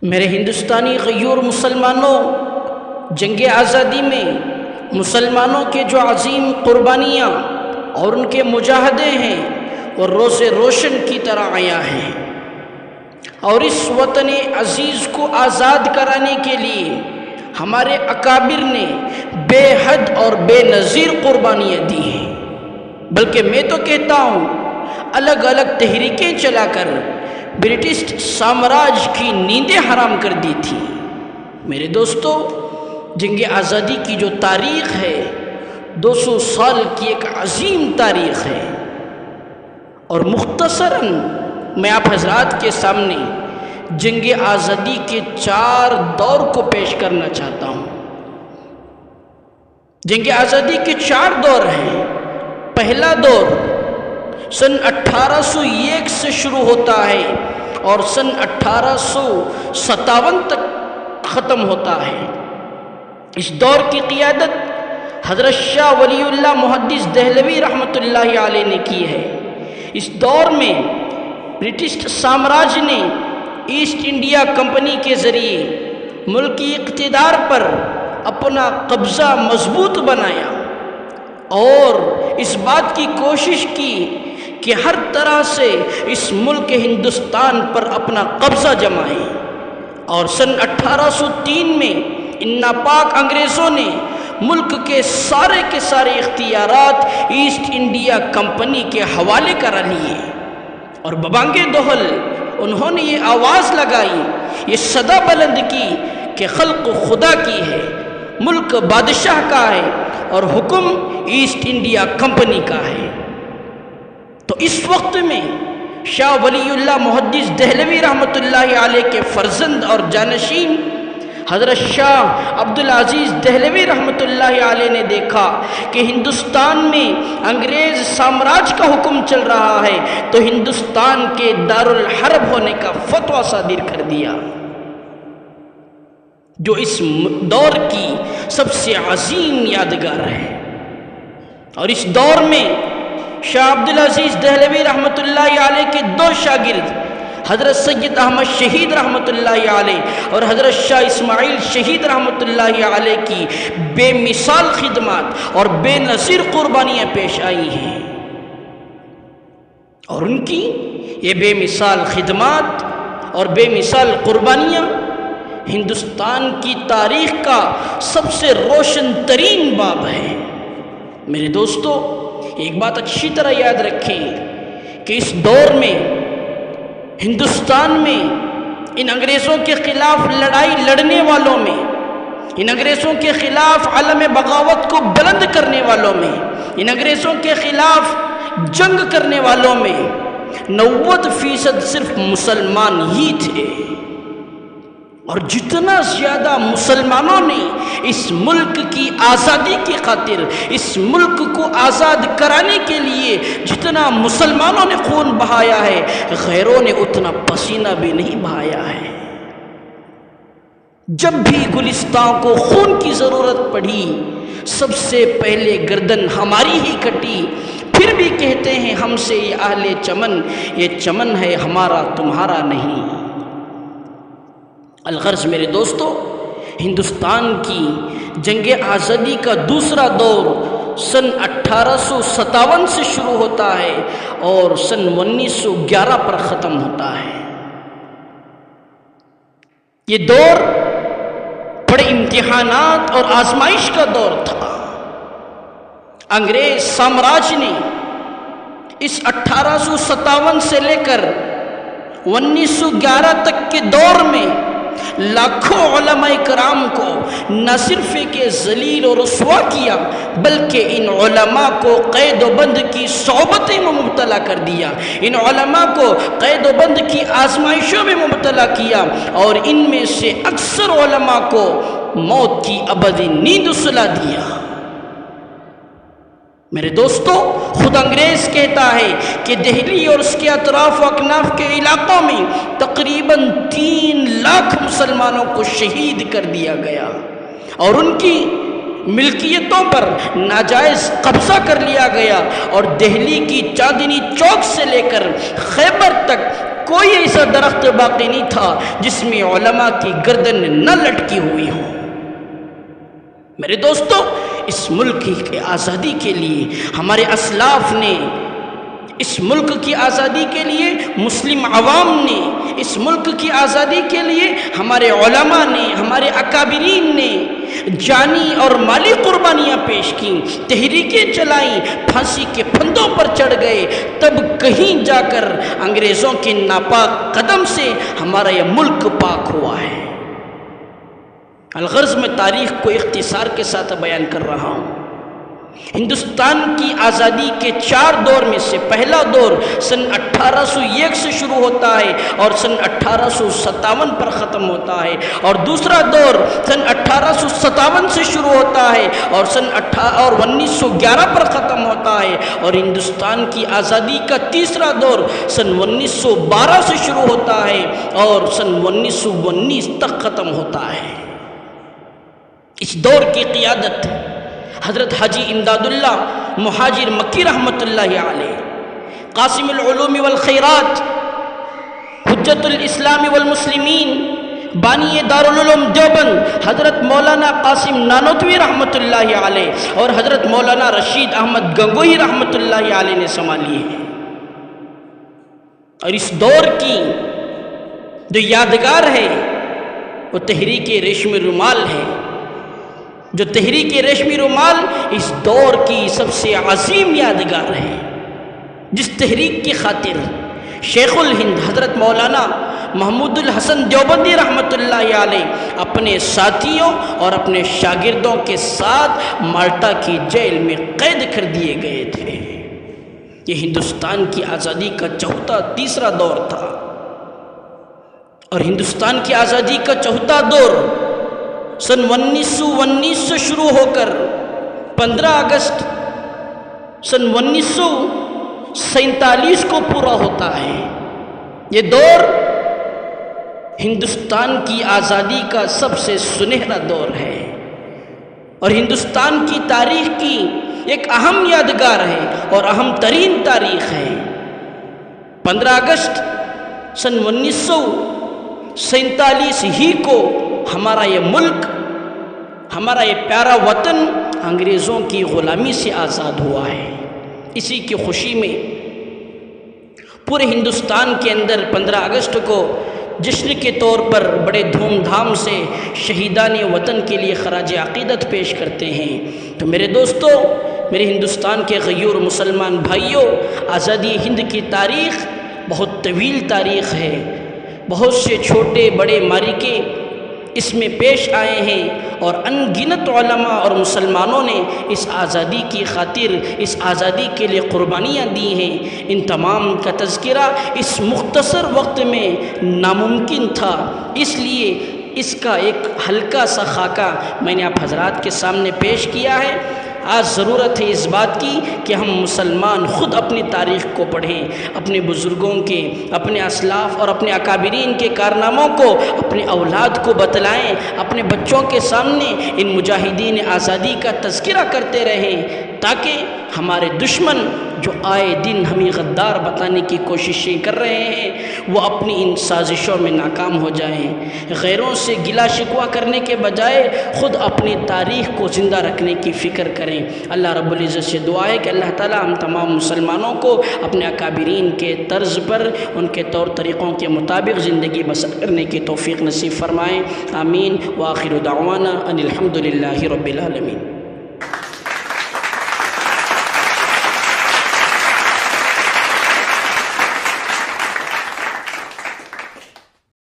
میرے ہندوستانی غیور مسلمانوں، جنگ آزادی میں مسلمانوں کے جو عظیم قربانیاں اور ان کے مجاہدے ہیں وہ روز روشن کی طرح عیاں ہیں، اور اس وطن عزیز کو آزاد کرانے کے لیے ہمارے اکابر نے بے حد اور بے نظیر قربانیاں دی ہیں۔ بلکہ میں تو کہتا ہوں الگ الگ تحریکیں چلا کر برٹش سامراج کی نیندیں حرام کر دی تھی۔ میرے دوستو، جنگ آزادی کی جو تاریخ ہے 200 سال کی ایک عظیم تاریخ ہے، اور مختصراً میں آپ حضرات کے سامنے جنگ آزادی کے 4 دور کو پیش کرنا چاہتا ہوں۔ جنگ آزادی کے 4 دور ہیں۔ پہلا دور سن 1801 سے شروع ہوتا ہے اور سن 1857 تک ختم ہوتا ہے۔ اس دور کی قیادت حضرت شاہ ولی اللہ محدث دہلوی رحمۃ اللہ علیہ نے کی ہے۔ اس دور میں برٹش سامراج نے ایسٹ انڈیا کمپنی کے ذریعے ملکی اقتدار پر اپنا قبضہ مضبوط بنایا اور اس بات کی کوشش کی کہ ہر طرح سے اس ملک ہندوستان پر اپنا قبضہ جمائے، اور سن 1803 میں ان ناپاک انگریزوں نے ملک کے سارے اختیارات ایسٹ انڈیا کمپنی کے حوالے کرا لیے، اور ببانگ دہل انہوں نے یہ آواز لگائی، یہ صدا بلند کی کہ خلق خدا کی ہے، ملک بادشاہ کا ہے اور حکم ایسٹ انڈیا کمپنی کا ہے۔ تو اس وقت میں شاہ ولی اللہ محدث دہلوی رحمۃ اللہ علیہ کے فرزند اور جانشین حضرت شاہ عبدالعزیز دہلوی رحمۃ اللہ علیہ نے دیکھا کہ ہندوستان میں انگریز سامراج کا حکم چل رہا ہے، تو ہندوستان کے دارالحرب ہونے کا فتویٰ صادر کر دیا، جو اس دور کی سب سے عظیم یادگار ہے۔ اور اس دور میں شاہ عبدالعزیز دہلوی رحمۃ اللہ علیہ کے 2 شاگرد حضرت سید احمد شہید رحمۃ اللہ علیہ اور حضرت شاہ اسماعیل شہید رحمۃ اللہ علیہ کی بے مثال خدمات اور بے نظیر قربانیاں پیش آئی ہیں، اور ان کی یہ بے مثال خدمات اور بے مثال قربانیاں ہندوستان کی تاریخ کا سب سے روشن ترین باب ہے۔ میرے دوستو، ایک بات اچھی طرح یاد رکھیں کہ اس دور میں ہندوستان میں ان انگریزوں کے خلاف لڑائی لڑنے والوں میں، ان انگریزوں کے خلاف علم بغاوت کو بلند کرنے والوں میں، ان انگریزوں کے خلاف جنگ کرنے والوں میں 90% صرف مسلمان ہی تھے، اور جتنا زیادہ مسلمانوں نے اس ملک کی آزادی کی خاطر، اس ملک کو آزاد کرانے کے لیے جتنا مسلمانوں نے خون بہایا ہے، غیروں نے اتنا پسینہ بھی نہیں بہایا ہے۔ جب بھی گلستان کو خون کی ضرورت پڑی، سب سے پہلے گردن ہماری ہی کٹی، پھر بھی کہتے ہیں ہم سے یہ اہل چمن، یہ چمن ہے ہمارا تمہارا نہیں۔ الغرض میرے دوستو، ہندوستان کی جنگ آزادی کا دوسرا دور سن 1857 سے شروع ہوتا ہے اور سن 1911 پر ختم ہوتا ہے۔ یہ دور بڑے امتحانات اور آزمائش کا دور تھا۔ انگریز سامراج نے اس 1857 سے لے کر 1911 تک کے دور میں لاکھوں علماء کرام کو نہ صرف کہ ذلیل و رسوا کیا، بلکہ ان علماء کو قید و بند کی صعوبتیں میں مبتلا کر دیا، ان علماء کو قید و بند کی آزمائشوں میں مبتلا کیا، اور ان میں سے اکثر علماء کو موت کی ابدی نیند سلا دیا۔ میرے دوستو، خود انگریز کہتا ہے کہ دہلی اور اس کے اطراف و اکناف کے علاقوں میں تقریباً 3 لاکھ مسلمانوں کو شہید کر دیا گیا، اور ان کی ملکیتوں پر ناجائز قبضہ کر لیا گیا، اور دہلی کی چاندنی چوک سے لے کر خیبر تک کوئی ایسا درخت باقی نہیں تھا جس میں علماء کی گردن نہ لٹکی ہوئی ہو۔ میرے دوستو، اس ملک کی آزادی کے لیے ہمارے اسلاف نے، اس ملک کی آزادی کے لیے مسلم عوام نے، اس ملک کی آزادی کے لیے ہمارے علماء نے، ہمارے اکابرین نے جانی اور مالی قربانیاں پیش کیں، تحریکیں چلائیں، پھانسی کے پھندوں پر چڑھ گئے، تب کہیں جا کر انگریزوں کے ناپاک قدم سے ہمارا یہ ملک پاک ہوا ہے۔ الغرض میں تاریخ کو اختصار کے ساتھ بیان کر رہا ہوں۔ ہندوستان کی آزادی کے 4 دور میں سے پہلا دور سن 1801 سے شروع ہوتا ہے اور سن 1857 پر ختم ہوتا ہے، اور دوسرا دور سن 1857 سے شروع ہوتا ہے اور 1911 پر ختم ہوتا ہے، اور ہندوستان کی آزادی کا تیسرا دور سن 1912 سے شروع ہوتا ہے اور سن 1919 تک ختم ہوتا ہے۔ اس دور کی قیادت حضرت حاجی امداد اللہ مہاجر مکی رحمۃ اللہ علیہ، قاسم العلوم والخیرات، حجت الاسلام والمسلمین، بانی دارالعلوم دیوبند حضرت مولانا قاسم نانوتوی رحمۃ اللہ علیہ اور حضرت مولانا رشید احمد گنگوہی رحمۃ اللہ علیہ نے سنبھالی ہے۔ اور اس دور کی جو یادگار ہے وہ تحریک ریشمی رومال ہے، جو تحریک ریشمی رومال اس دور کی سب سے عظیم یادگار ہے، جس تحریک کی خاطر شیخ الہند حضرت مولانا محمود الحسن دیوبندی رحمۃ اللہ علیہ اپنے ساتھیوں اور اپنے شاگردوں کے ساتھ مالٹا کی جیل میں قید کر دیے گئے تھے۔ یہ ہندوستان کی آزادی کا تیسرا دور تھا، اور ہندوستان کی آزادی کا چوتھا دور سن 1919 سے شروع ہو کر 15 اگست سن 1947 کو پورا ہوتا ہے۔ یہ دور ہندوستان کی آزادی کا سب سے سنہرا دور ہے اور ہندوستان کی تاریخ کی ایک اہم یادگار ہے اور اہم ترین تاریخ ہے۔ 15 اگست سن 1947 ہی کو ہمارا یہ ملک، ہمارا یہ پیارا وطن انگریزوں کی غلامی سے آزاد ہوا ہے۔ اسی کی خوشی میں پورے ہندوستان کے اندر 15 اگست کو جشن کے طور پر بڑے دھوم دھام سے شہیدان وطن کے لیے خراج عقیدت پیش کرتے ہیں۔ تو میرے دوستو، میرے ہندوستان کے غیور مسلمان بھائیوں، آزادی ہند کی تاریخ بہت طویل تاریخ ہے۔ بہت سے چھوٹے بڑے معرکے اس میں پیش آئے ہیں اور ان گنت علماء اور مسلمانوں نے اس آزادی کی خاطر، اس آزادی کے لیے قربانیاں دی ہیں۔ ان تمام کا تذکرہ اس مختصر وقت میں ناممکن تھا، اس لیے اس کا ایک ہلکا سا خاکہ میں نے آپ حضرات کے سامنے پیش کیا ہے۔ آج ضرورت ہے اس بات کی کہ ہم مسلمان خود اپنی تاریخ کو پڑھیں، اپنے بزرگوں کے، اپنے اسلاف اور اپنے اکابرین کے کارناموں کو اپنے اولاد کو بتلائیں، اپنے بچوں کے سامنے ان مجاہدین آزادی کا تذکرہ کرتے رہیں، تاکہ ہمارے دشمن جو آئے دن ہمیں غدار بتانے کی کوششیں کر رہے ہیں وہ اپنی ان سازشوں میں ناکام ہو جائیں۔ غیروں سے گلہ شکوہ کرنے کے بجائے خود اپنی تاریخ کو زندہ رکھنے کی فکر کریں۔ اللہ رب العزت سے دعا ہے کہ اللہ تعالی ہم تمام مسلمانوں کو اپنے اکابرین کے طرز پر، ان کے طور طریقوں کے مطابق زندگی بسر کرنے کی توفیق نصیب فرمائیں۔ آمین۔ وآخر دعوانا ان الحمد للہ رب العالمین۔